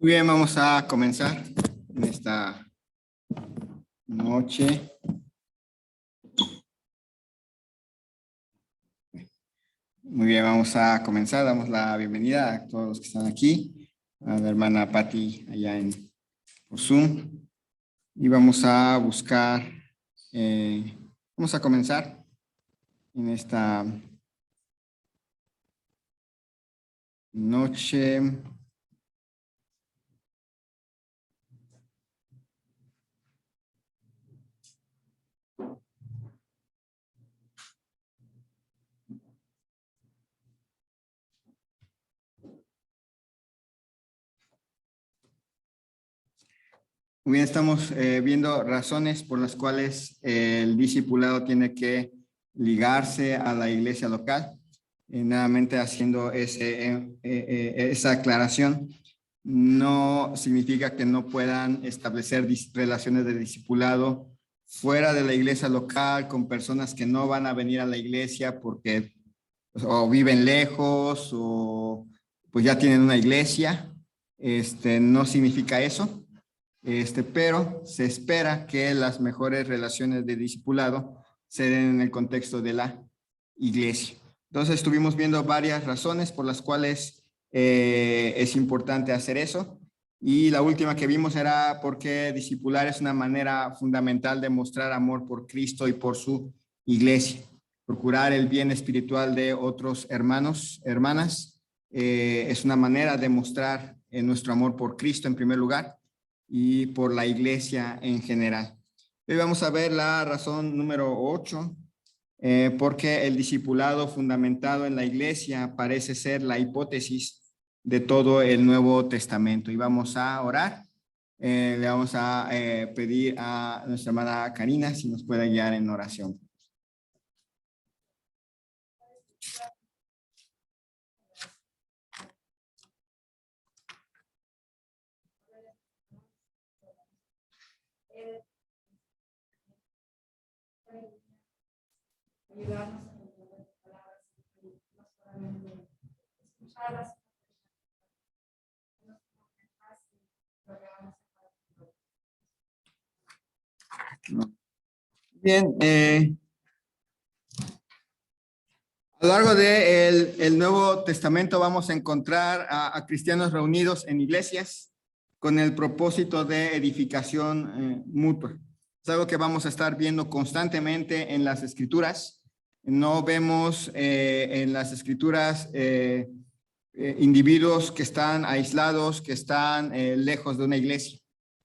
Muy bien, vamos a comenzar en esta noche. Muy bien, vamos a comenzar. Damos la bienvenida a todos los que están aquí, a la hermana Patti allá por Zoom. Y vamos a buscar, vamos a comenzar en esta noche. Muy bien, estamos viendo razones por las cuales el discipulado tiene que ligarse a la iglesia local. Nuevamente haciendo esa aclaración, no significa que no puedan establecer relaciones de discipulado fuera de la iglesia local con personas que no van a venir a la iglesia porque o viven lejos o pues ya tienen una iglesia. No significa eso. Pero se espera que las mejores relaciones de discipulado se den en el contexto de la iglesia. Entonces estuvimos viendo varias razones por las cuales es importante hacer eso. Y la última que vimos era porque discipular es una manera fundamental de mostrar amor por Cristo y por su iglesia. Procurar el bien espiritual de otros hermanos, hermanas, es una manera de mostrar nuestro amor por Cristo en primer lugar y por la iglesia en general. Hoy vamos a ver la razón número 8, porque el discipulado fundamentado en la iglesia parece ser la hipótesis de todo el Nuevo Testamento. Y vamos a orar. Le vamos a pedir a nuestra hermana Karina si nos puede guiar en oración. Ayudarnos a entender tus palabras y no solamente escucharlas, Bien, a lo largo del Nuevo Testamento vamos a encontrar a cristianos reunidos en iglesias con el propósito de edificación mutua. Es algo que vamos a estar viendo constantemente en las Escrituras. No vemos en las Escrituras individuos que están aislados, que están lejos de una iglesia.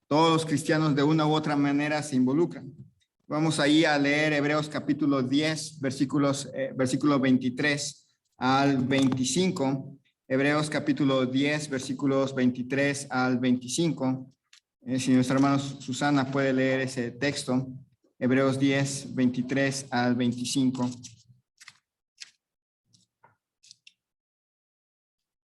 Todos los cristianos de una u otra manera se involucran. Vamos ahí a leer Hebreos capítulo 10, versículo 23 al 25. Hebreos capítulo 10, versículos 23 al 25. Si nuestra hermana Susana puede leer ese texto. Hebreos 10, 23 al 25.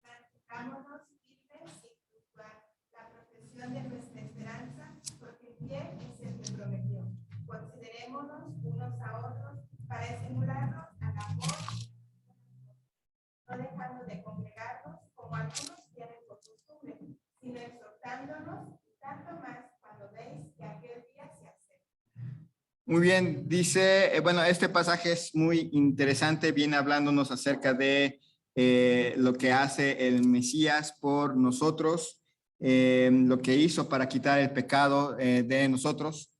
Mantengámonos firmes sin fluctuar la profesión de nuestra esperanza, porque fiel es el que prometió. Considerémonos unos a otros para estimularnos al amor, no dejando de congregarnos como algunos tienen por costumbre, sino exhortándonos, y tanto más cuando veis que aquel día se acerca. Muy bien, dice, bueno, este pasaje es muy interesante, viene hablándonos acerca de lo que hace el Mesías por nosotros, lo que hizo para quitar el pecado de nosotros.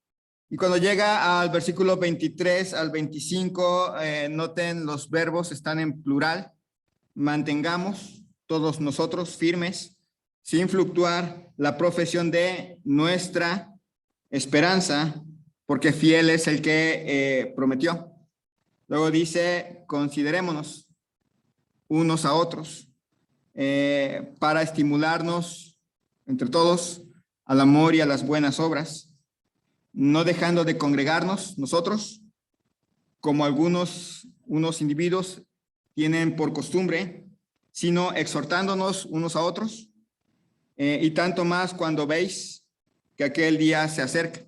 Y cuando llega al versículo 23 al 25, noten los verbos están en plural. Mantengamos todos nosotros firmes, sin fluctuar, la profesión de nuestra esperanza, porque fiel es el que prometió. Luego dice, considerémonos unos a otros para estimularnos entre todos al amor y a las buenas obras, no dejando de congregarnos nosotros, como unos individuos tienen por costumbre, sino exhortándonos unos a otros, y tanto más cuando veis que aquel día se acerca.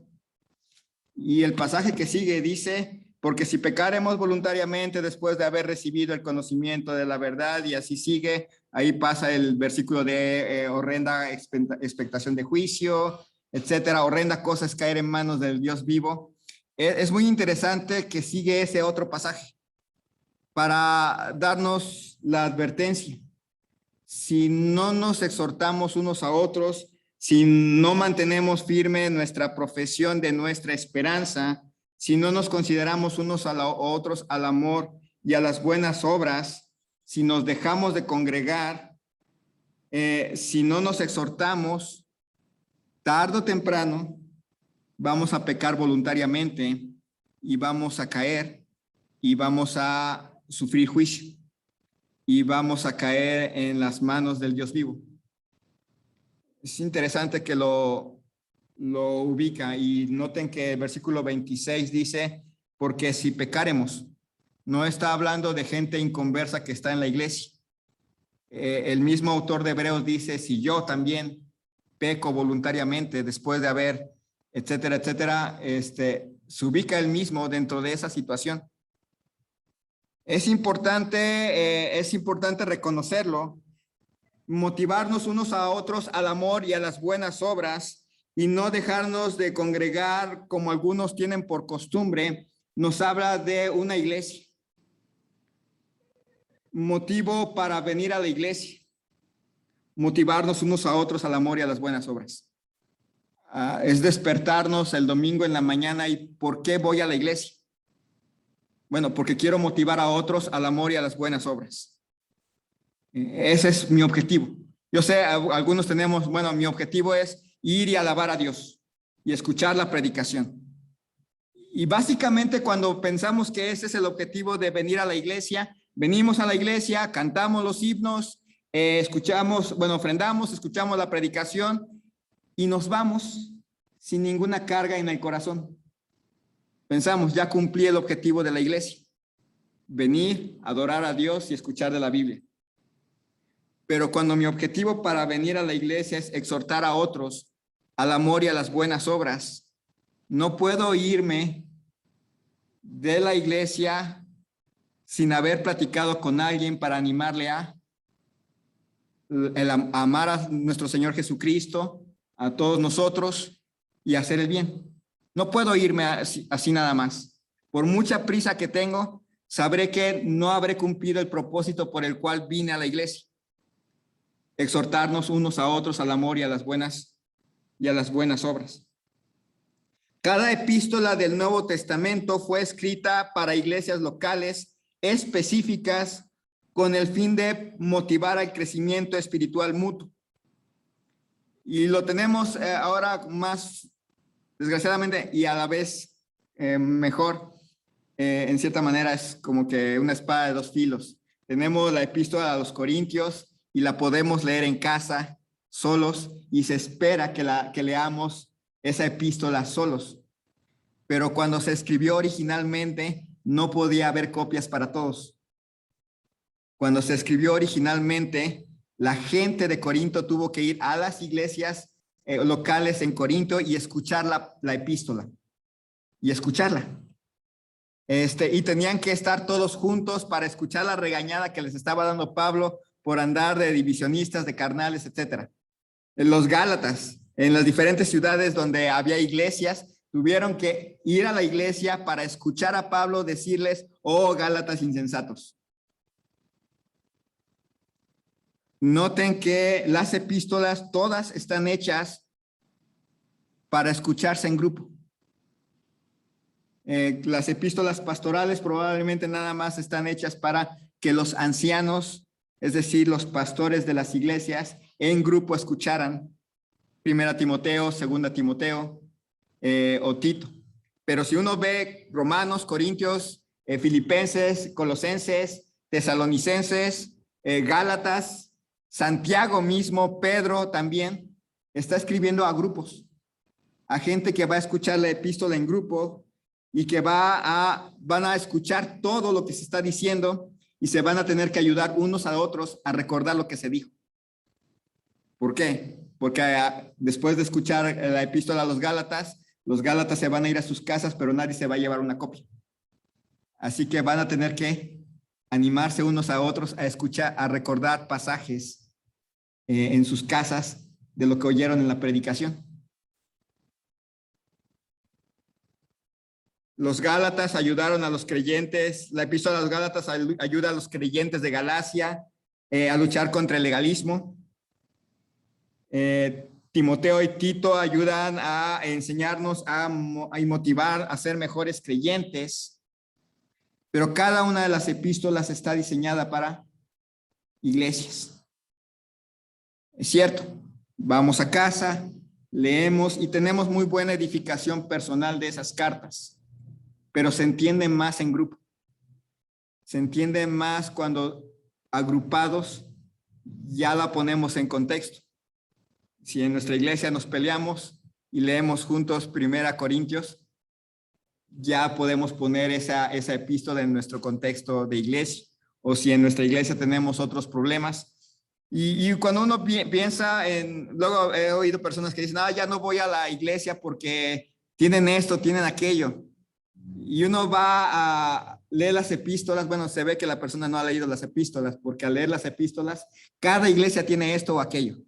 Y el pasaje que sigue dice, Porque si pecaremos voluntariamente después de haber recibido el conocimiento de la verdad, y así sigue, ahí pasa el versículo de horrenda expectación de juicio, etcétera, horrenda cosa es caer en manos del Dios vivo. Es muy interesante que sigue ese otro pasaje para darnos la advertencia. Si no nos exhortamos unos a otros, si no mantenemos firme nuestra profesión de nuestra esperanza, si no nos consideramos unos a otros al amor y a las buenas obras, si nos dejamos de congregar, si no nos exhortamos, tarde o temprano vamos a pecar voluntariamente y vamos a caer y vamos a sufrir juicio y vamos a caer en las manos del Dios vivo. Es interesante que lo ubica, y noten que el versículo 26 dice, porque si pecaremos, no está hablando de gente inconversa que está en la iglesia. El mismo autor de Hebreos dice, si yo también peco voluntariamente después de haber, etcétera, etcétera, se ubica él mismo dentro de esa situación. Es importante reconocerlo, motivarnos unos a otros al amor y a las buenas obras, y no dejarnos de congregar como algunos tienen por costumbre. Nos habla de una iglesia. Motivo para venir a la iglesia. Motivarnos unos a otros al amor y a las buenas obras. Es despertarnos el domingo en la mañana. ¿Y por qué voy a la iglesia? Bueno, porque quiero motivar a otros al amor y a las buenas obras. Ese es mi objetivo. Yo sé, algunos tenemos, bueno, mi objetivo es ir y alabar a Dios y escuchar la predicación. Y básicamente cuando pensamos que ese es el objetivo de venir a la iglesia, venimos a la iglesia, cantamos los himnos, escuchamos, bueno, ofrendamos, escuchamos la predicación y nos vamos sin ninguna carga en el corazón. Pensamos, ya cumplí el objetivo de la iglesia, venir, adorar a Dios y escuchar de la Biblia. Pero cuando mi objetivo para venir a la iglesia es exhortar a otros al amor y a las buenas obras, no puedo irme de la iglesia sin haber platicado con alguien para animarle a amar a nuestro Señor Jesucristo, a todos nosotros, y hacer el bien. No puedo irme así nada más. Por mucha prisa que tengo, sabré que no habré cumplido el propósito por el cual vine a la iglesia. Exhortarnos unos a otros al amor y a las buenas obras. Cada epístola del Nuevo Testamento fue escrita para iglesias locales específicas con el fin de motivar al crecimiento espiritual mutuo. Y lo tenemos ahora más, desgraciadamente, y a la vez mejor. En cierta manera es como que una espada de dos filos. Tenemos la epístola a los Corintios y la podemos leer en casa solos, y se espera que leamos esa epístola solos. Pero cuando se escribió originalmente, no podía haber copias para todos. Cuando se escribió originalmente, la gente de Corinto tuvo que ir a las iglesias locales en Corinto y escuchar la epístola. Y escucharla. Y tenían que estar todos juntos para escuchar la regañada que les estaba dando Pablo por andar de divisionistas, de carnales, etcétera. Los Gálatas, en las diferentes ciudades donde había iglesias, tuvieron que ir a la iglesia para escuchar a Pablo decirles, oh Gálatas insensatos. Noten que las epístolas todas están hechas para escucharse en grupo. Las epístolas pastorales probablemente nada más están hechas para que los ancianos, es decir, los pastores de las iglesias, en grupo escucharan 1 Timoteo, 2 Timoteo o Tito. Pero si uno ve Romanos, Corintios, Filipenses, Colosenses, Tesalonicenses, Gálatas, Santiago mismo, Pedro también, está escribiendo a grupos, a gente que va a escuchar la epístola en grupo y que van a escuchar todo lo que se está diciendo y se van a tener que ayudar unos a otros a recordar lo que se dijo. ¿Por qué? Porque después de escuchar la epístola a los Gálatas se van a ir a sus casas, pero nadie se va a llevar una copia. Así que van a tener que animarse unos a otros a escuchar, a recordar pasajes en sus casas de lo que oyeron en la predicación. Los Gálatas ayudaron a los creyentes, la epístola de los Gálatas ayuda a los creyentes de Galacia a luchar contra el legalismo. Timoteo y Tito ayudan a enseñarnos y motivar a ser mejores creyentes, pero cada una de las epístolas está diseñada para iglesias. Es cierto, vamos a casa, leemos y tenemos muy buena edificación personal de esas cartas, pero se entiende más en grupo. Se entiende más cuando agrupados ya la ponemos en contexto. Si en nuestra iglesia nos peleamos y leemos juntos 1 Corintios, ya podemos poner esa epístola en nuestro contexto de iglesia. O si en nuestra iglesia tenemos otros problemas. Y cuando uno piensa luego he oído personas que dicen, ya no voy a la iglesia porque tienen esto, tienen aquello. Y uno va a leer las epístolas, bueno, se ve que la persona no ha leído las epístolas, porque al leer las epístolas, cada iglesia tiene esto o aquello.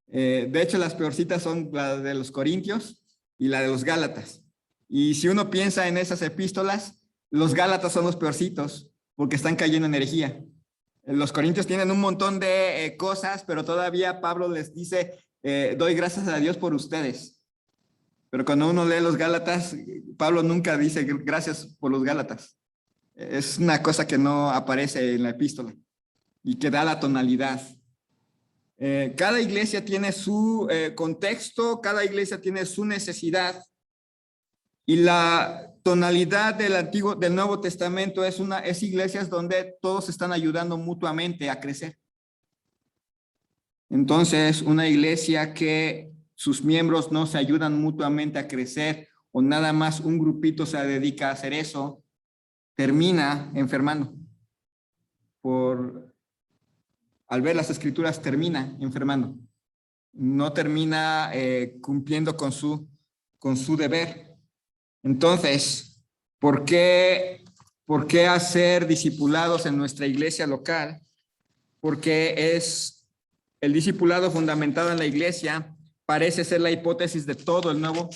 De hecho, las peorcitas son la de los Corintios y la de los Gálatas. Y si uno piensa en esas epístolas, los Gálatas son los peorcitos, porque están cayendo en herejía. Los Corintios tienen un montón de cosas, pero todavía Pablo les dice, doy gracias a Dios por ustedes. Pero cuando uno lee los Gálatas, Pablo nunca dice gracias por los Gálatas. Es una cosa que no aparece en la epístola y que da la tonalidad. Cada iglesia tiene su contexto, cada iglesia tiene su necesidad. Y la tonalidad del Nuevo Testamento es iglesias donde todos están ayudando mutuamente a crecer. Entonces, una iglesia que sus miembros no se ayudan mutuamente a crecer o nada más un grupito se dedica a hacer eso, termina enfermando. Al ver las escrituras, termina enfermando. No termina cumpliendo con su deber. Entonces, ¿por qué hacer discipulados en nuestra iglesia local? Porque el discipulado fundamentado en la iglesia parece ser la hipótesis de todo el Nuevo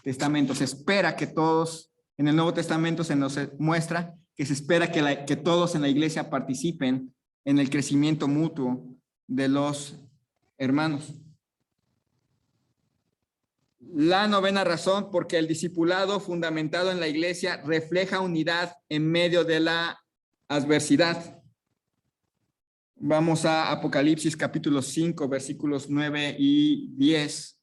Testamento. Se espera que todos, en el Nuevo Testamento se nos muestra que se espera que todos en la iglesia participen en el crecimiento mutuo de los hermanos. La novena razón, porque el discipulado fundamentado en la iglesia refleja unidad en medio de la adversidad. Vamos a Apocalipsis capítulo 5, versículos 9 y 10.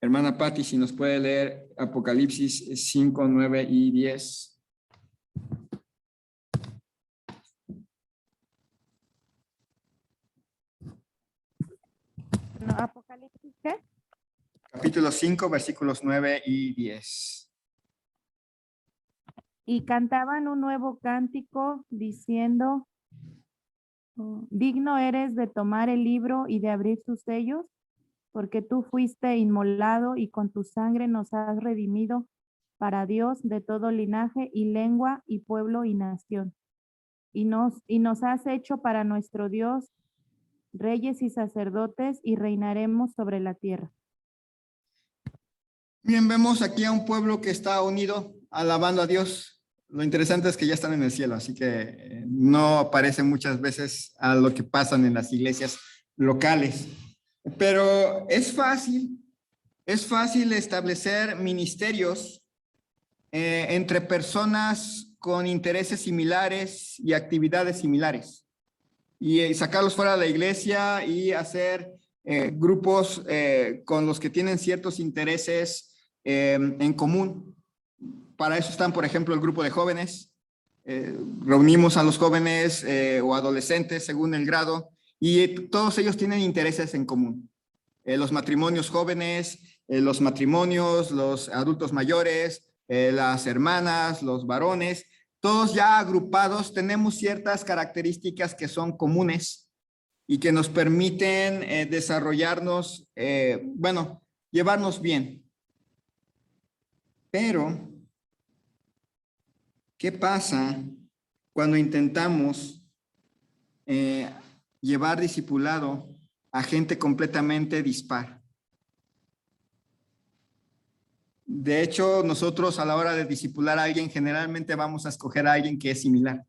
Hermana Patti, si nos puede leer Apocalipsis 5, 9 y 10. No, Apocalipsis, ¿qué? Capítulo 5, versículos 9 y 10. Y cantaban un nuevo cántico diciendo, digno eres de tomar el libro y de abrir sus sellos, porque tú fuiste inmolado y con tu sangre nos has redimido para Dios de todo linaje y lengua y pueblo y nación. Y nos has hecho para nuestro Dios reyes y sacerdotes y reinaremos sobre la tierra. Bien, vemos aquí a un pueblo que está unido, alabando a Dios. Lo interesante es que ya están en el cielo, así que no aparece muchas veces a lo que pasan en las iglesias locales. Pero es fácil establecer ministerios entre personas con intereses similares y actividades similares. Y sacarlos fuera de la iglesia y hacer grupos con los que tienen ciertos intereses en común. Para eso están, por ejemplo, el grupo de jóvenes. Reunimos a los jóvenes o adolescentes según el grado y todos ellos tienen intereses en común. Los matrimonios jóvenes, los matrimonios, los adultos mayores, las hermanas, los varones, todos ya agrupados tenemos ciertas características que son comunes y que nos permiten desarrollarnos, llevarnos bien. Pero ¿Qué pasa cuando intentamos llevar discipulado a gente completamente dispar? De hecho, nosotros a la hora de discipular a alguien, generalmente vamos a escoger a alguien que es similar.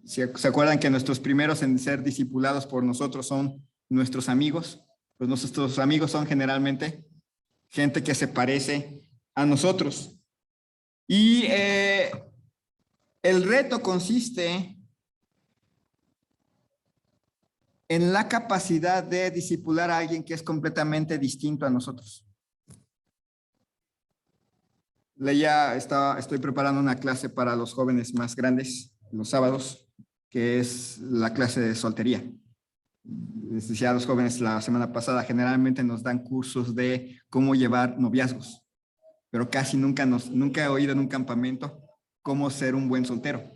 ¿Se acuerdan que nuestros primeros en ser discipulados por nosotros son nuestros amigos? Pues nuestros amigos son generalmente gente que se parece a nosotros. Y el reto consiste en la capacidad de discipular a alguien que es completamente distinto a nosotros. Estoy preparando una clase para los jóvenes más grandes los sábados, que es la clase de soltería. Les decía a los jóvenes la semana pasada, generalmente nos dan cursos de cómo llevar noviazgos, pero casi nunca he oído en un campamento cómo ser un buen soltero.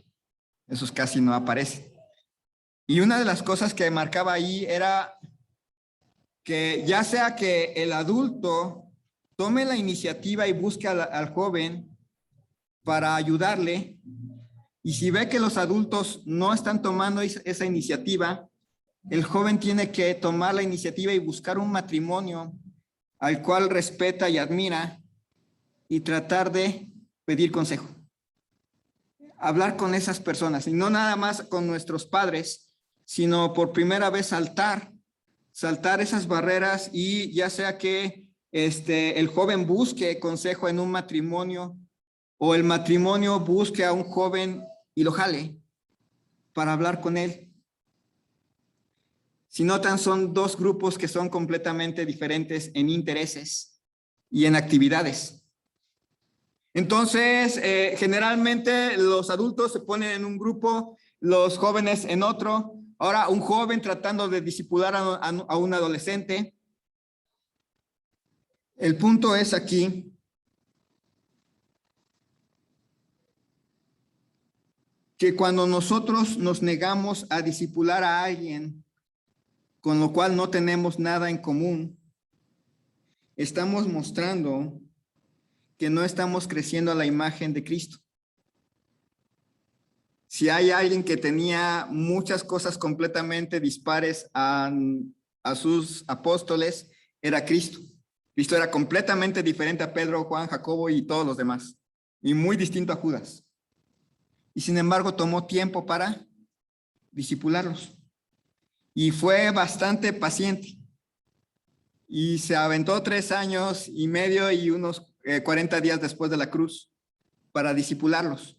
Eso casi no aparece. Y una de las cosas que marcaba ahí era que ya sea que el adulto tome la iniciativa y busque al joven para ayudarle, y si ve que los adultos no están tomando esa iniciativa, el joven tiene que tomar la iniciativa y buscar un matrimonio al cual respeta y admira y tratar de pedir consejo. Hablar con esas personas, y no nada más con nuestros padres, sino por primera vez saltar esas barreras, y ya sea que el joven busque consejo en un matrimonio o el matrimonio busque a un joven y lo jale para hablar con él. Si notan, son dos grupos que son completamente diferentes en intereses y en actividades. Entonces, generalmente los adultos se ponen en un grupo, los jóvenes en otro. Ahora, un joven tratando de discipular a un adolescente. El punto es aquí que cuando nosotros nos negamos a discipular a alguien con lo cual no tenemos nada en común, estamos mostrando que no estamos creciendo a la imagen de Cristo. Si hay alguien que tenía muchas cosas completamente dispares a sus apóstoles, era Cristo. Cristo era completamente diferente a Pedro, Juan, Jacobo y todos los demás, y muy distinto a Judas. Y sin embargo, tomó tiempo para discipularlos. Y fue bastante paciente. Y se aventó 3 años y medio y unos 40 días después de la cruz para discipularlos.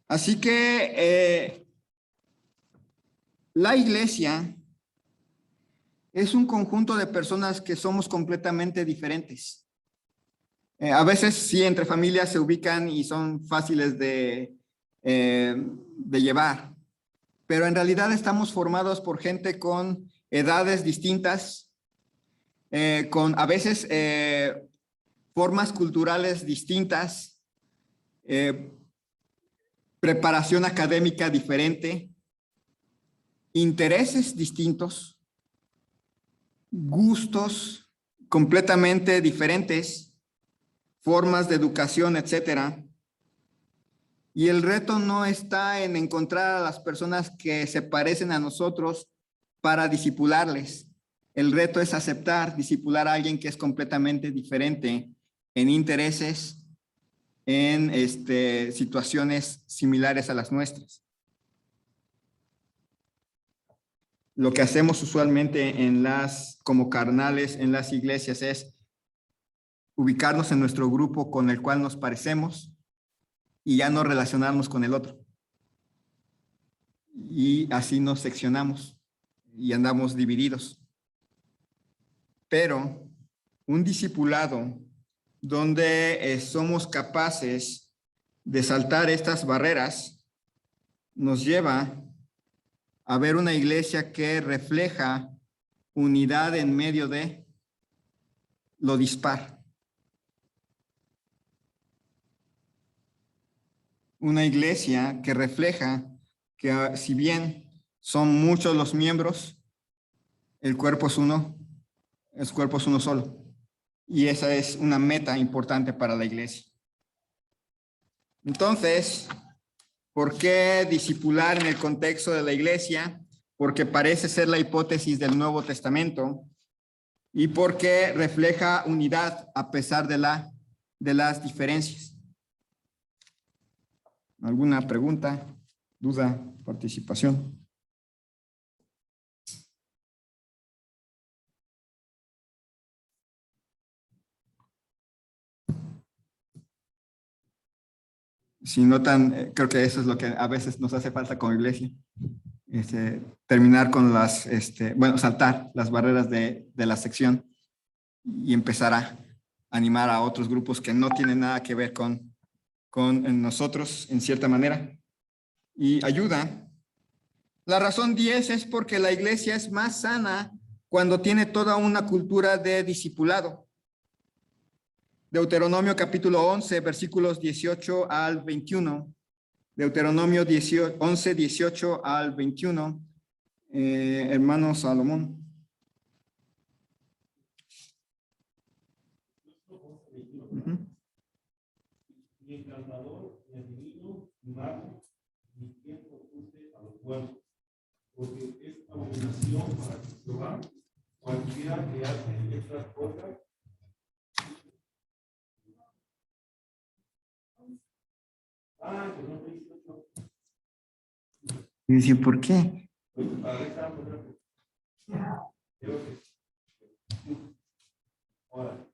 Así que la iglesia es un conjunto de personas que somos completamente diferentes. A veces sí, entre familias se ubican y son fáciles de llevar, pero en realidad estamos formados por gente con edades distintas, con a veces formas culturales distintas, preparación académica diferente, intereses distintos, gustos completamente diferentes, formas de educación, etcétera. Y el reto no está en encontrar a las personas que se parecen a nosotros para discipularles. El reto es aceptar, discipular a alguien que es completamente diferente en intereses, en situaciones similares a las nuestras. Lo que hacemos usualmente como carnales en las iglesias es ubicarnos en nuestro grupo con el cual nos parecemos y ya no relacionarnos con el otro. Y así nos seccionamos y andamos divididos. Pero un discipulado donde somos capaces de saltar estas barreras nos lleva a ver una iglesia que refleja unidad en medio de lo dispar. Una iglesia que refleja que si bien son muchos los miembros, el cuerpo es uno solo. Y esa es una meta importante para la iglesia. Entonces, ¿por qué discipular en el contexto de la iglesia? Porque parece ser la hipótesis del Nuevo Testamento y porque refleja unidad a pesar de las diferencias. ¿Alguna pregunta, duda, participación? Si notan, creo que eso es lo que a veces nos hace falta como iglesia. Terminar con saltar las barreras de la sección y empezar a animar a otros grupos que no tienen nada que ver con nosotros en cierta manera. Y ayuda. La razón 10 es porque la iglesia es más sana cuando tiene toda una cultura de discipulado. Deuteronomio capítulo 11, versículos 18 al 21. Deuteronomio 11, 18 al 21. Hermano Salomón. Ni encantador, ni adivino, ni mago, ni quien consulte a los muertos, porque es abominación para Jehová cualquiera que hace estas cosas. Que no me hizo eso. Y dice, ¿por qué? Ahora.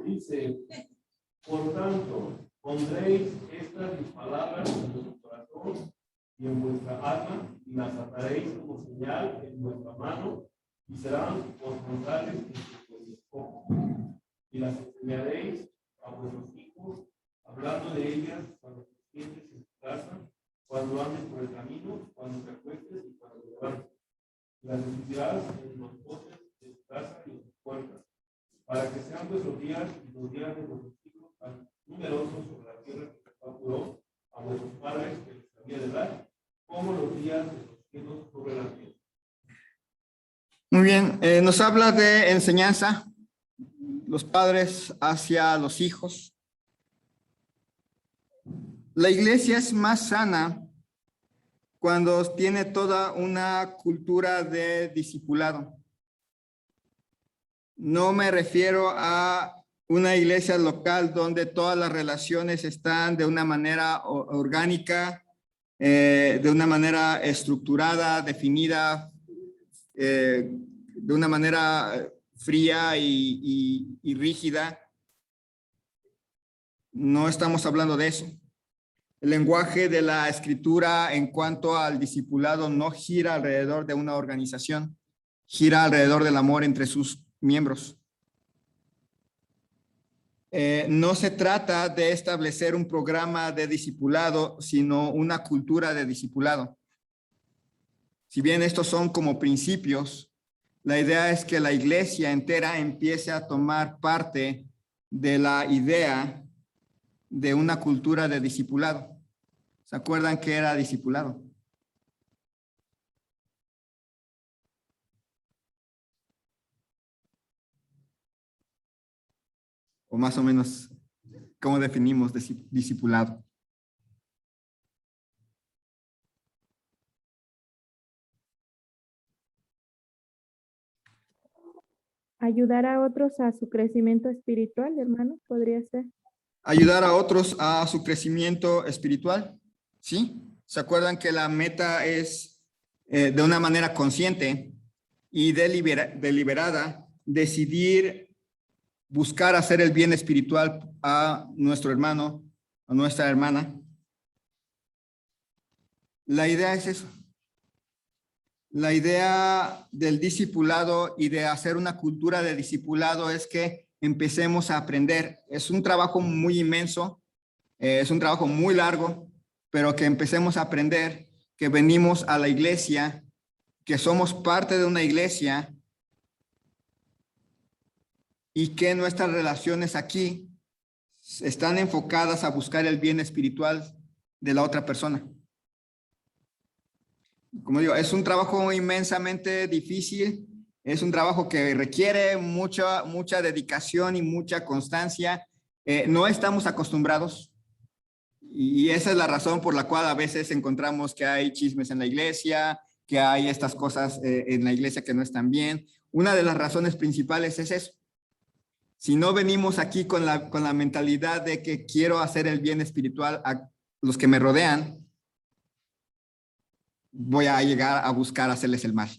Dice, por tanto, pondréis estas mis palabras en vuestro corazón y en vuestra alma, y las ataréis como señal en vuestra mano, y serán por frontales en vuestros ojos. Y las enseñaréis a vuestros hijos, hablando de ellas cuando te sientes en tu casa, cuando andes por el camino, cuando te acuestes y cuando te levantes. Las escribirás en los postes de tu casa y en tus puertas, para que sean vuestros días y los días de vuestros hijos tan numerosos sobre la tierra que Jehová juró a vuestros padres que les había de dar, como los días de los cielos sobre la tierra. Muy bien, nos habla de enseñanza, los padres hacia los hijos. La iglesia es más sana cuando tiene toda una cultura de discipulado. No me refiero a una iglesia local donde todas las relaciones están de una manera orgánica, de una manera estructurada, definida, de una manera fría y rígida. No estamos hablando de eso. El lenguaje de la escritura en cuanto al discipulado no gira alrededor de una organización, gira alrededor del amor entre sus miembros. No se trata de establecer un programa de discipulado, sino una cultura de discipulado. Si bien estos son como principios, la idea es que la iglesia entera empiece a tomar parte de la idea de una cultura de discipulado. ¿Se acuerdan qué era discipulado? O más o menos, ¿cómo definimos discipulado? Ayudar a otros a su crecimiento espiritual, hermano, podría ser. Ayudar a otros a su crecimiento espiritual, ¿sí? ¿Se acuerdan que la meta es de una manera consciente y deliberada decidir buscar hacer el bien espiritual a nuestro hermano, a nuestra hermana? La idea es eso. La idea del discipulado y de hacer una cultura de discipulado es que empecemos a aprender. Es un trabajo muy inmenso, es un trabajo muy largo, pero que empecemos a aprender, que venimos a la iglesia, que somos parte de una iglesia y que nuestras relaciones aquí están enfocadas a buscar el bien espiritual de la otra persona. Como digo, es un trabajo inmensamente difícil Es un trabajo que requiere mucha dedicación y mucha constancia. No estamos acostumbrados y esa es la razón por la cual a veces encontramos que hay chismes en la iglesia, que hay estas cosas en la iglesia que no están bien. Una de las razones principales es eso. Si no venimos aquí con la mentalidad de que quiero hacer el bien espiritual a los que me rodean, voy a llegar a buscar hacerles el mal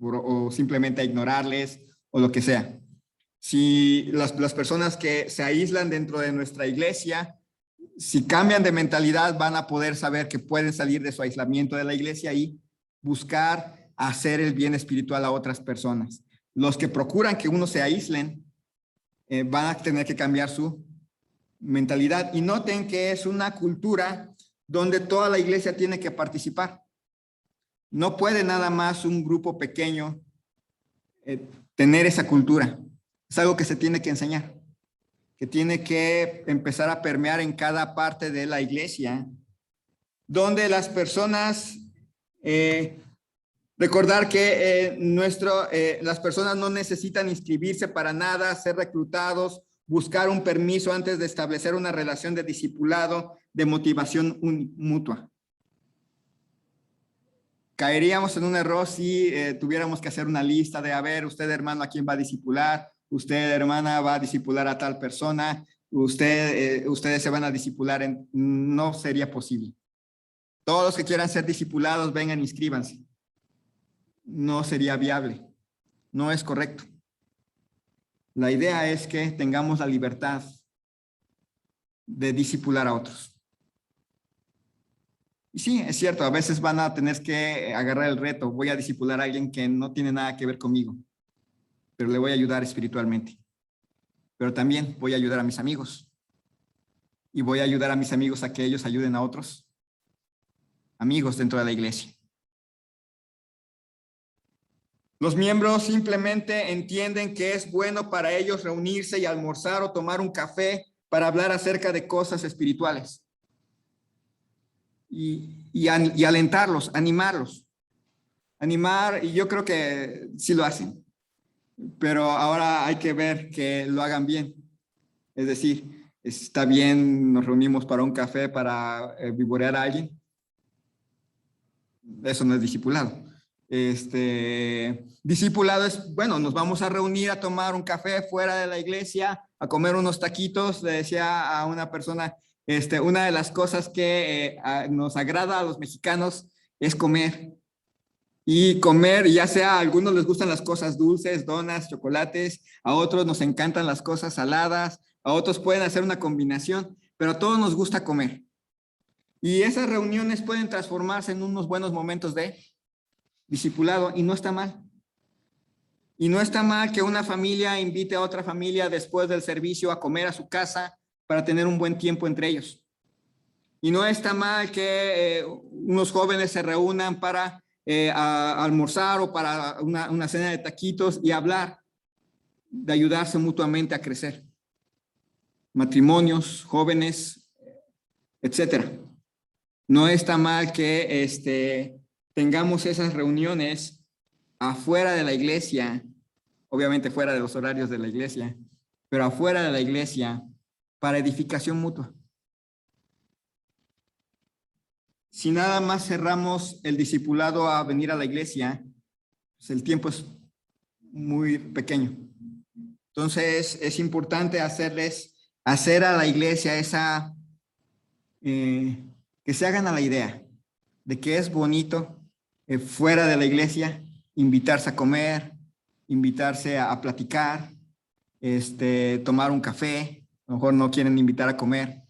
o simplemente a ignorarles o lo que sea. Si las personas que se aíslan dentro de nuestra iglesia, si cambian de mentalidad, van a poder saber que pueden salir de su aislamiento de la iglesia y buscar hacer el bien espiritual a otras personas. Los que procuran que uno se aíslen, van a tener que cambiar su mentalidad. Y noten que es una cultura donde toda la iglesia tiene que participar. No puede nada más un grupo pequeño tener esa cultura. Es algo que se tiene que enseñar, que tiene que empezar a permear en cada parte de la iglesia, donde las personas, recordar que las personas no necesitan inscribirse para nada, ser reclutados, buscar un permiso antes de establecer una relación de discipulado, de motivación mutua. Caeríamos en un error si tuviéramos que hacer una lista de, a ver, usted hermano, ¿a quién va a discipular? Usted hermana va a discipular a tal persona. Ustedes se van a discipular. No sería posible. Todos los que quieran ser discipulados, vengan, inscríbanse. No sería viable. No es correcto. La idea es que tengamos la libertad de discipular a otros. Y sí, es cierto, a veces van a tener que agarrar el reto. Voy a discipular a alguien que no tiene nada que ver conmigo, pero le voy a ayudar espiritualmente. Pero también voy a ayudar a mis amigos. Y voy a ayudar a mis amigos a que ellos ayuden a otros amigos dentro de la iglesia. Los miembros simplemente entienden que es bueno para ellos reunirse y almorzar o tomar un café para hablar acerca de cosas espirituales. Y alentarlos, animarlos. Animar, y yo creo que sí lo hacen. Pero ahora hay que ver que lo hagan bien. Es decir, está bien, nos reunimos para un café para vivorear a alguien. Eso no es discipulado. Discipulado es, bueno, nos vamos a reunir a tomar un café fuera de la iglesia, a comer unos taquitos. Le decía a una persona, una de las cosas que nos agrada a los mexicanos es comer. Y comer, ya sea a algunos les gustan las cosas dulces, donas, chocolates, a otros nos encantan las cosas saladas, a otros pueden hacer una combinación, pero a todos nos gusta comer. Y esas reuniones pueden transformarse en unos buenos momentos de discipulado y no está mal. Y no está mal que una familia invite a otra familia después del servicio a comer a su casa para tener un buen tiempo entre ellos. Y no está mal que unos jóvenes se reúnan para a almorzar o para una cena de taquitos y hablar, de ayudarse mutuamente a crecer. Matrimonios, jóvenes, etcétera. No está mal que tengamos esas reuniones afuera de la iglesia, obviamente fuera de los horarios de la iglesia, pero afuera de la iglesia para edificación mutua. Si nada más cerramos el discipulado a venir a la iglesia, pues el tiempo es muy pequeño. Entonces es importante hacer a la iglesia esa, que se hagan a la idea de que es bonito fuera de la iglesia invitarse a comer, invitarse a platicar, tomar un café. A lo mejor no quieren invitar a comer,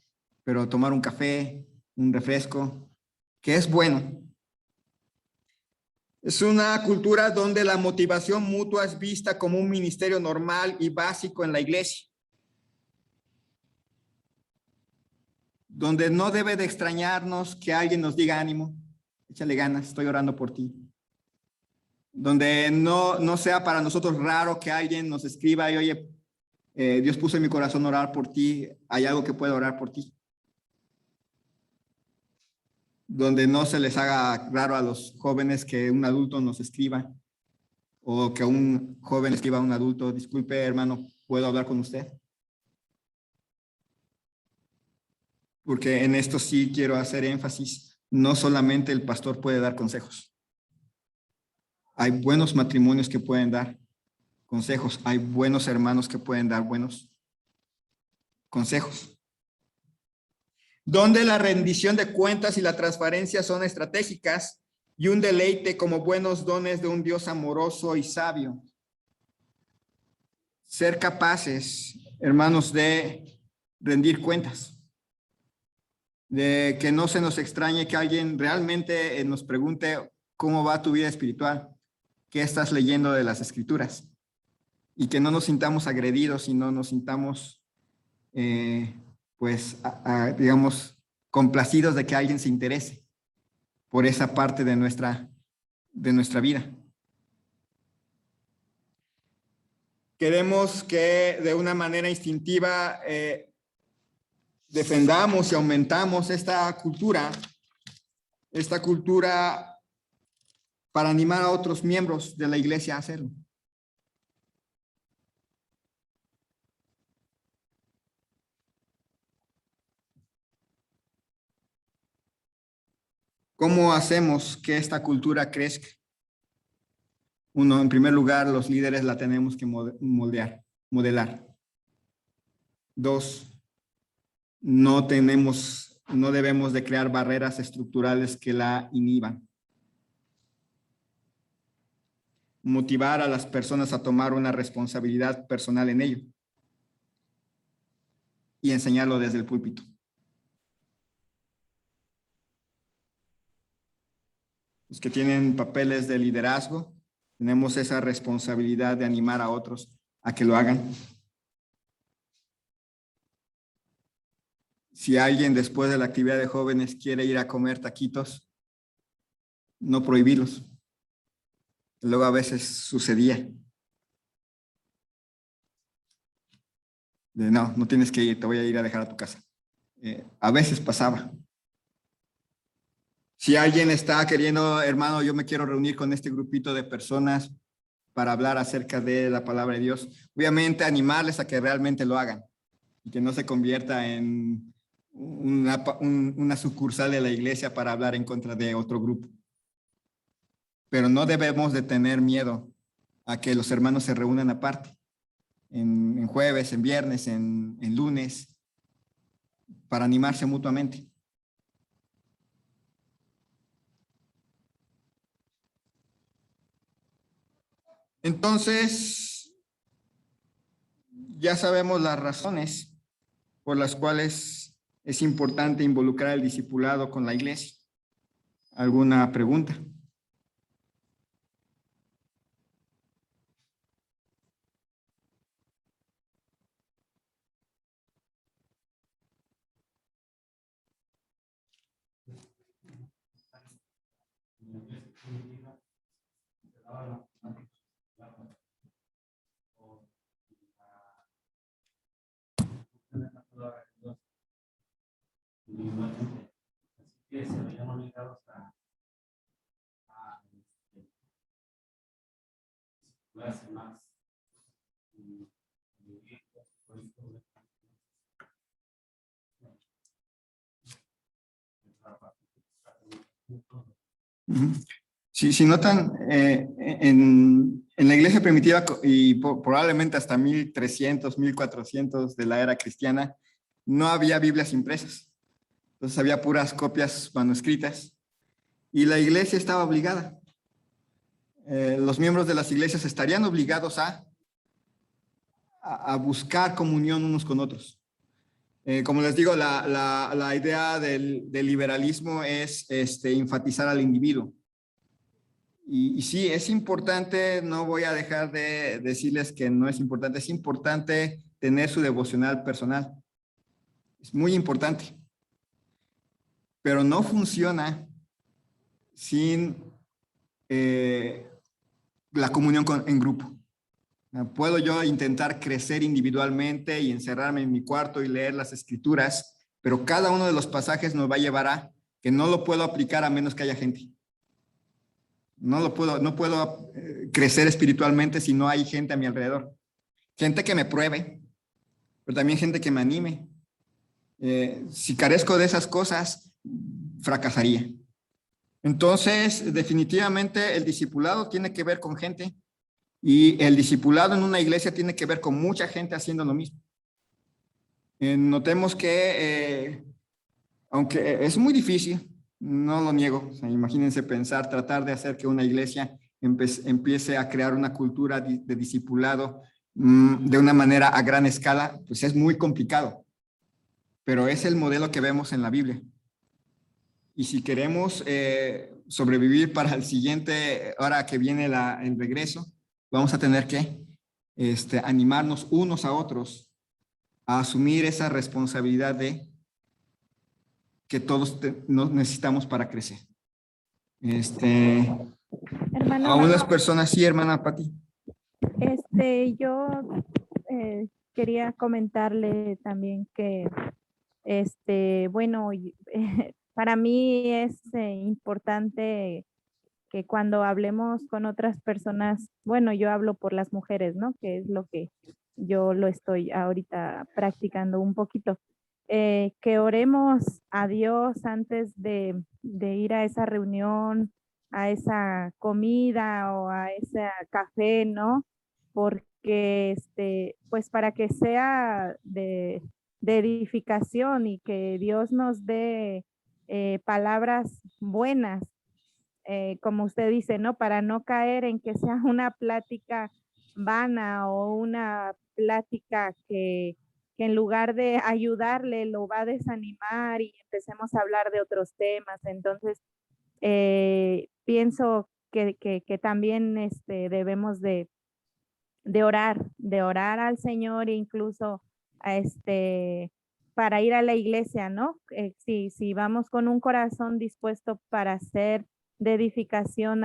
pero tomar un café, un refresco, que es bueno. Es una cultura donde la motivación mutua es vista como un ministerio normal y básico en la iglesia. Donde no debe de extrañarnos que alguien nos diga ánimo, échale ganas, estoy orando por ti. Donde no sea para nosotros raro que alguien nos escriba y oye, Dios puso en mi corazón orar por ti, hay algo que pueda orar por ti. Donde no se les haga raro a los jóvenes que un adulto nos escriba O que un joven escriba a un adulto, disculpe hermano, ¿puedo hablar con usted? Porque en esto sí quiero hacer énfasis, no solamente el pastor puede dar consejos. Hay buenos matrimonios que pueden dar consejos, hay buenos hermanos que pueden dar buenos consejos. Donde la rendición de cuentas y la transparencia son estratégicas y un deleite como buenos dones de un Dios amoroso y sabio. Ser capaces, hermanos, de rendir cuentas. De que no se nos extrañe que alguien realmente nos pregunte cómo va tu vida espiritual, qué estás leyendo de las Escrituras, y que no nos sintamos agredidos y no nos sintamos, digamos, complacidos de que alguien se interese por esa parte de nuestra vida. Queremos que de una manera instintiva defendamos y aumentamos esta cultura para animar a otros miembros de la iglesia a hacerlo. ¿Cómo hacemos que esta cultura crezca? Uno, en primer lugar, los líderes la tenemos que modelar. Dos, no debemos de crear barreras estructurales que la inhiban. Motivar a las personas a tomar una responsabilidad personal en ello. Y enseñarlo desde el púlpito. Los que tienen papeles de liderazgo, tenemos esa responsabilidad de animar a otros a que lo hagan. Si alguien después de la actividad de jóvenes quiere ir a comer taquitos, no prohibirlos. Luego a veces sucedía. No tienes que ir, te voy a ir a dejar a tu casa. A veces pasaba. Si alguien está queriendo, hermano, yo me quiero reunir con este grupito de personas para hablar acerca de la palabra de Dios, obviamente animarles a que realmente lo hagan y que no se convierta en una sucursal de la iglesia para hablar en contra de otro grupo. Pero no debemos de tener miedo a que los hermanos se reúnan aparte, en jueves, en viernes, en lunes, para animarse mutuamente. Entonces, ya sabemos las razones por las cuales es importante involucrar el discipulado con la iglesia. ¿Alguna pregunta? Individualmente. Así que se veían obligados a circularse más. Si notan, en la iglesia primitiva y probablemente hasta 1300, 1400 de la era cristiana, no había Biblias impresas. Entonces había puras copias manuscritas y la iglesia estaba obligada. Los miembros de las iglesias estarían obligados a buscar comunión unos con otros. Como les digo, la idea del liberalismo es enfatizar al individuo. Y sí, es importante, no voy a dejar de decirles que no es importante tener su devocional personal. Es muy importante. Pero no funciona sin la comunión en grupo. Puedo yo intentar crecer individualmente y encerrarme en mi cuarto y leer las escrituras, pero cada uno de los pasajes nos va a llevar a que no lo puedo aplicar a menos que haya gente. No puedo crecer espiritualmente si no hay gente a mi alrededor. Gente que me pruebe, pero también gente que me anime. Si carezco de esas cosas, fracasaría. Entonces, definitivamente el discipulado tiene que ver con gente y el discipulado en una iglesia tiene que ver con mucha gente haciendo lo mismo. Notemos que, aunque es muy difícil, no lo niego, o sea, imagínense tratar de hacer que una iglesia empiece a crear una cultura de discipulado de una manera a gran escala, pues es muy complicado, pero es el modelo que vemos en la Biblia. Y si queremos sobrevivir para el siguiente, ahora que viene el regreso, vamos a tener que animarnos unos a otros a asumir esa responsabilidad de que todos nos necesitamos para crecer. Hermano, A unas personas, sí, hermana Pati. yo quería comentarle también que, bueno, para mí es importante que cuando hablemos con otras personas, bueno, yo hablo por las mujeres, ¿no? Que es lo que yo lo estoy ahorita practicando un poquito. Que oremos a Dios antes de ir a esa reunión, a esa comida o a ese café, ¿no? Porque, pues para que sea de edificación y que Dios nos dé palabras buenas, como usted dice, ¿no? Para no caer en que sea una plática vana o una plática que en lugar de ayudarle lo va a desanimar y empecemos a hablar de otros temas. Entonces, pienso que también debemos de orar al Señor e incluso a para ir a la iglesia, ¿no? Si vamos con un corazón dispuesto para hacer de edificación,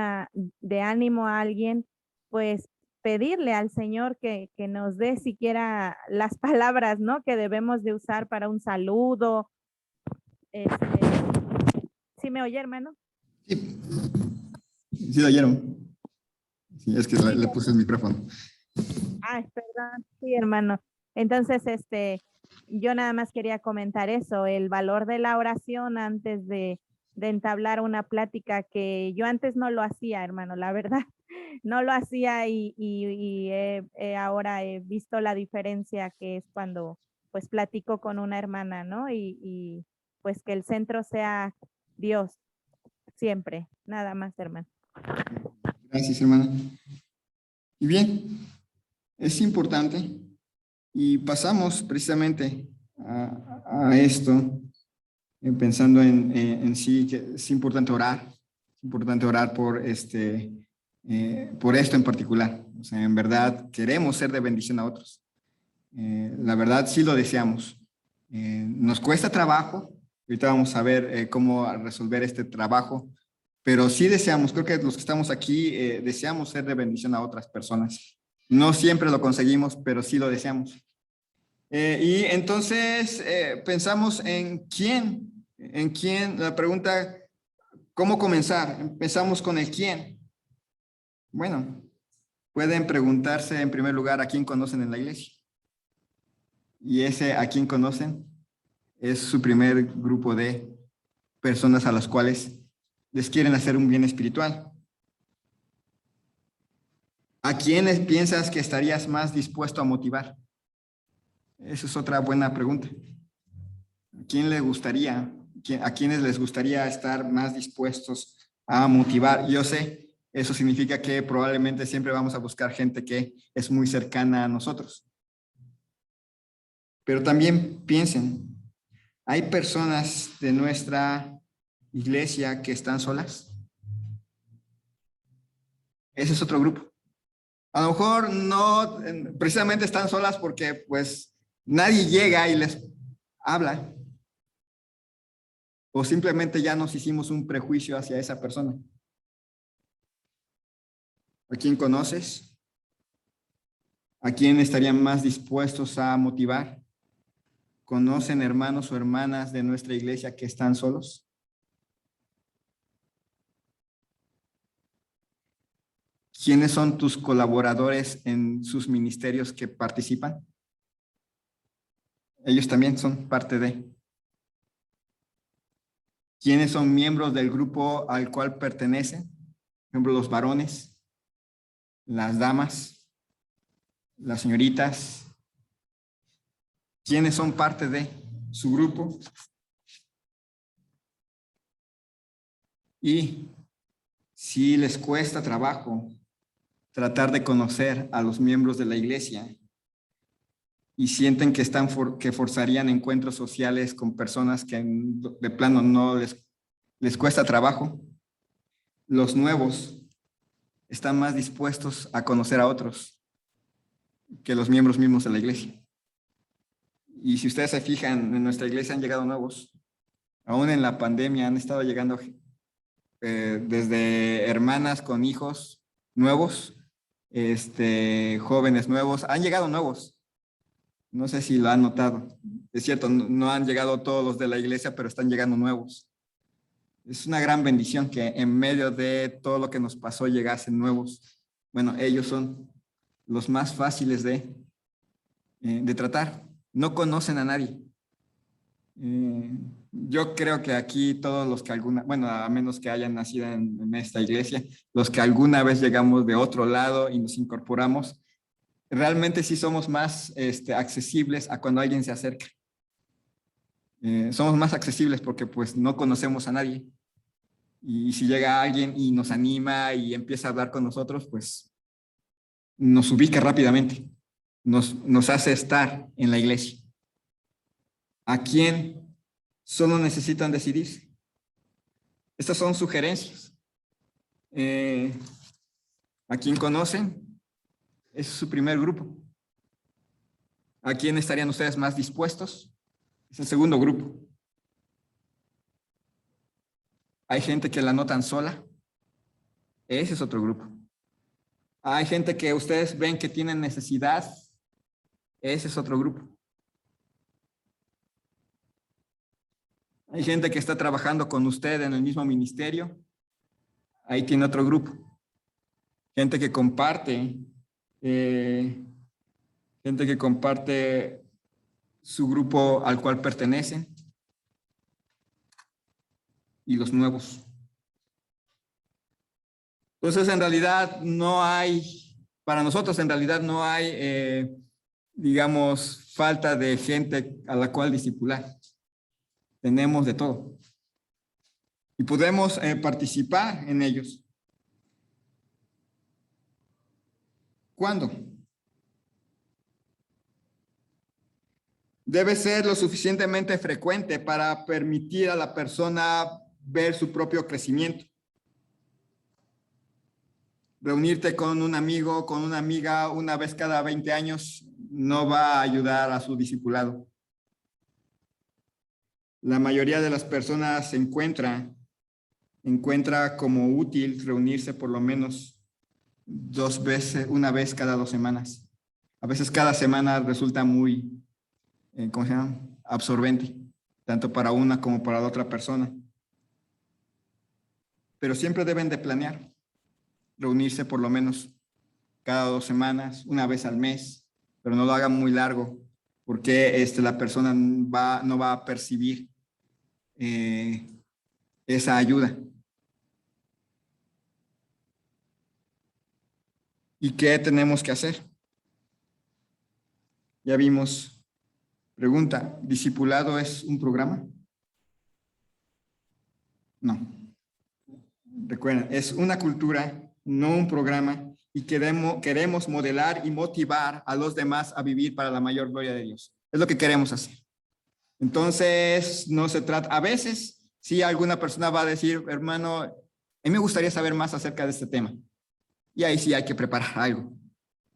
de ánimo a alguien, pues pedirle al Señor que nos dé siquiera las palabras, ¿no? Que debemos de usar para un saludo. ¿Sí me oye, hermano? Sí, sí lo oyeron. Sí, es que le puse el micrófono. Ay, perdón, sí, hermano. Entonces, yo nada más quería comentar eso, el valor de la oración antes de entablar una plática que yo antes no lo hacía, hermano, la verdad, no lo hacía y ahora he visto la diferencia que es cuando pues platico con una hermana, ¿no? Y pues que el centro sea Dios, siempre, nada más, hermano. Gracias, hermana. Y bien, es importante y pasamos precisamente a esto, pensando en sí, que es importante orar por esto en particular. O sea, en verdad queremos ser de bendición a otros. La verdad sí lo deseamos. Nos cuesta trabajo. Ahorita vamos a ver cómo resolver este trabajo, pero sí deseamos, creo que los que estamos aquí deseamos ser de bendición a otras personas. No siempre lo conseguimos, pero sí lo deseamos. Y entonces pensamos en quién, la pregunta, ¿cómo comenzar? Empezamos con el quién. Bueno, pueden preguntarse en primer lugar a quién conocen en la iglesia. Y ese a quién conocen es su primer grupo de personas a las cuales les quieren hacer un bien espiritual. ¿A quiénes piensas que estarías más dispuesto a motivar? Esa es otra buena pregunta. ¿A quién le gustaría, a quiénes les gustaría estar más dispuestos a motivar? Yo sé, eso significa que probablemente siempre vamos a buscar gente que es muy cercana a nosotros. Pero también piensen, ¿hay personas de nuestra iglesia que están solas? Ese es otro grupo. A lo mejor no precisamente están solas porque pues nadie llega y les habla. O simplemente ya nos hicimos un prejuicio hacia esa persona. ¿A quién conoces? ¿A quién estarían más dispuestos a motivar? ¿Conocen hermanos o hermanas de nuestra iglesia que están solos? ¿Quiénes son tus colaboradores en sus ministerios que participan? Ellos también son parte de. ¿Quiénes son miembros del grupo al cual pertenecen? Por ejemplo, los varones, las damas, las señoritas. ¿Quiénes son parte de su grupo? Y si les cuesta trabajo tratar de conocer a los miembros de la iglesia y sienten que que forzarían encuentros sociales con personas que de plano no les cuesta trabajo, los nuevos están más dispuestos a conocer a otros que los miembros mismos de la iglesia. Y si ustedes se fijan, en nuestra iglesia han llegado nuevos. Aún en la pandemia han estado llegando desde hermanas con hijos nuevos, jóvenes nuevos, han llegado nuevos. No sé si lo han notado. Es cierto, no han llegado todos los de la iglesia, pero están llegando nuevos. Es una gran bendición que en medio de todo lo que nos pasó llegasen nuevos. Bueno, ellos son los más fáciles de tratar. No conocen a nadie. Yo creo que aquí todos los que a menos que hayan nacido en esta iglesia, los que alguna vez llegamos de otro lado y nos incorporamos, realmente sí somos más accesibles a cuando alguien se acerca. Somos más accesibles porque pues no conocemos a nadie. Y si llega alguien y nos anima y empieza a hablar con nosotros, pues nos ubica rápidamente. Nos hace estar en la iglesia. ¿A quién solo necesitan decidirse? Estas son sugerencias. ¿A quién conocen? Ese es su primer grupo. ¿A quién estarían ustedes más dispuestos? Es el segundo grupo. Hay gente que la notan sola. Ese es otro grupo. Hay gente que ustedes ven que tienen necesidad. Ese es otro grupo. Hay gente que está trabajando con usted en el mismo ministerio. Ahí tiene otro grupo. Gente que comparte su grupo al cual pertenecen. Y los nuevos. Entonces, en realidad para nosotros en realidad no hay, digamos, falta de gente a la cual discipular. Tenemos de todo. Y podemos participar en ellos. ¿Cuándo? Debe ser lo suficientemente frecuente para permitir a la persona ver su propio crecimiento. Reunirte con un amigo, con una amiga una vez cada 20 años no va a ayudar a su discipulado. La mayoría de las personas encuentra como útil reunirse por lo menos una vez cada 2 semanas. A veces cada semana resulta muy, ¿cómo se llama? Absorbente, tanto para una como para la otra persona. Pero siempre deben de planear reunirse por lo menos cada 2 semanas, una vez al mes, pero no lo hagan muy largo, porque la persona no va a percibir esa ayuda. ¿Y qué tenemos que hacer? Ya vimos. Pregunta, ¿discipulado es un programa? No. Recuerden, es una cultura, no un programa, y queremos modelar y motivar a los demás a vivir para la mayor gloria de Dios. Es lo que queremos hacer. Entonces, no se trata, a veces, sí, alguna persona va a decir, hermano, a mí me gustaría saber más acerca de este tema. Y ahí sí hay que preparar algo.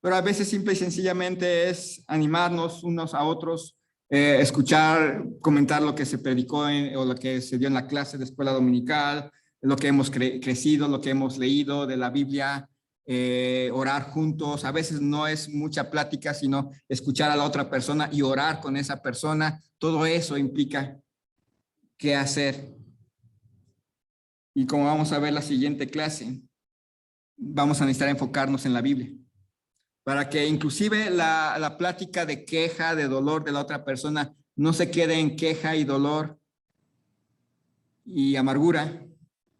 Pero a veces simple y sencillamente es animarnos unos a otros, escuchar, comentar lo que se predicó o lo que se dio en la clase de escuela dominical, lo que hemos crecido, lo que hemos leído de la Biblia, orar juntos. A veces no es mucha plática, sino escuchar a la otra persona y orar con esa persona. Todo eso implica qué hacer. Y como vamos a ver la siguiente clase, vamos a necesitar enfocarnos en la Biblia, para que inclusive la plática de queja, de dolor de la otra persona, no se quede en queja y dolor y amargura.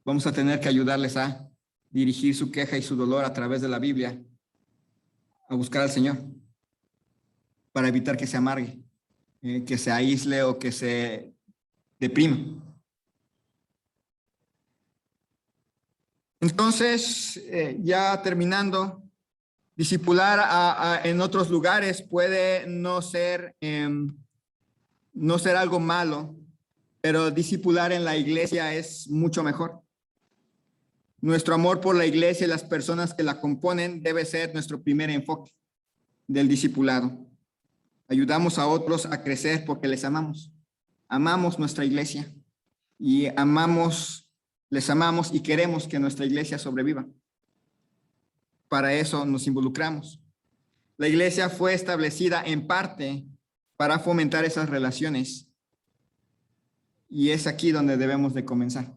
Vamos a tener que ayudarles a dirigir su queja y su dolor a través de la Biblia, a buscar al Señor, para evitar que se amargue, que se aísle o que se deprima. Entonces, ya terminando, discipular en otros lugares puede no ser algo malo, pero discipular en la iglesia es mucho mejor. Nuestro amor por la iglesia y las personas que la componen debe ser nuestro primer enfoque del discipulado. Ayudamos a otros a crecer porque les amamos. Amamos nuestra iglesia y les amamos y queremos que nuestra iglesia sobreviva. Para eso nos involucramos. La iglesia fue establecida en parte para fomentar esas relaciones y es aquí donde debemos de comenzar.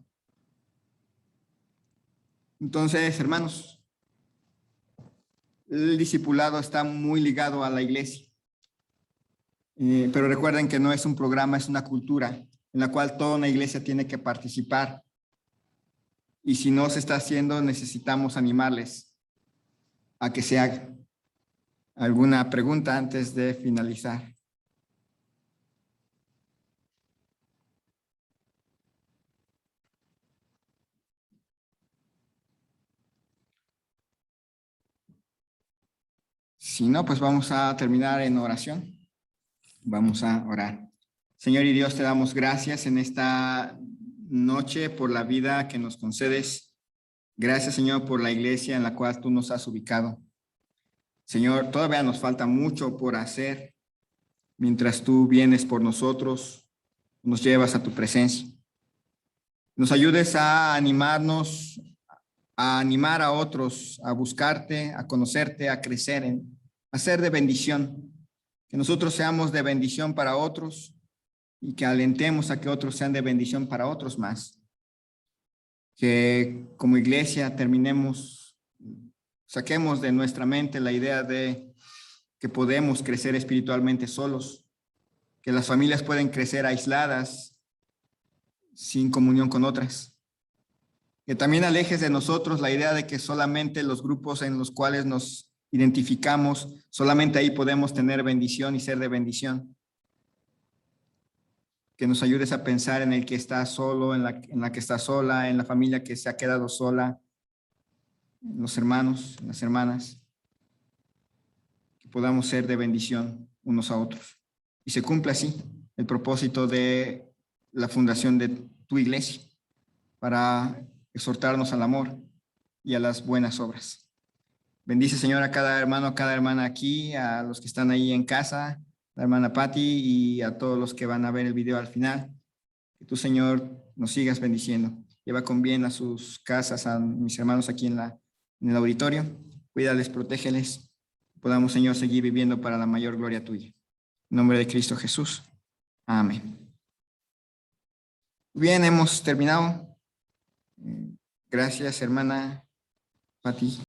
Entonces, hermanos, el discipulado está muy ligado a la iglesia. Pero recuerden que no es un programa, es una cultura en la cual toda una iglesia tiene que participar. Y si no se está haciendo, necesitamos animarles a que se haga. ¿Alguna pregunta antes de finalizar? Si no, pues vamos a terminar en oración. Vamos a orar. Señor y Dios, te damos gracias en esta noche por la vida que nos concedes. Gracias, Señor, por la iglesia en la cual tú nos has ubicado. Señor, todavía nos falta mucho por hacer mientras tú vienes por nosotros, nos llevas a tu presencia. Nos ayudes a animarnos, a animar a otros, a buscarte, a conocerte, a crecer, a ser de bendición. Que nosotros seamos de bendición para otros y que alentemos a que otros sean de bendición para otros más. Que como iglesia saquemos de nuestra mente la idea de que podemos crecer espiritualmente solos, que las familias pueden crecer aisladas, sin comunión con otras. Que también alejes de nosotros la idea de que solamente los grupos en los cuales nos identificamos, solamente ahí podemos tener bendición y ser de bendición. Que nos ayudes a pensar en el que está solo, en la que está sola, en la familia que se ha quedado sola, en los hermanos, en las hermanas. Que podamos ser de bendición unos a otros. Y se cumple así el propósito de la fundación de tu iglesia, para exhortarnos al amor y a las buenas obras. Bendice, Señor, a cada hermano, a cada hermana aquí, a los que están ahí en casa, la hermana Patti y a todos los que van a ver el video al final. Que tú, Señor, nos sigas bendiciendo. Lleva con bien a sus casas, a mis hermanos aquí en el auditorio. Cuídales, protégeles. Podamos, Señor, seguir viviendo para la mayor gloria tuya. En nombre de Cristo Jesús. Amén. Bien, hemos terminado. Gracias, hermana Patti.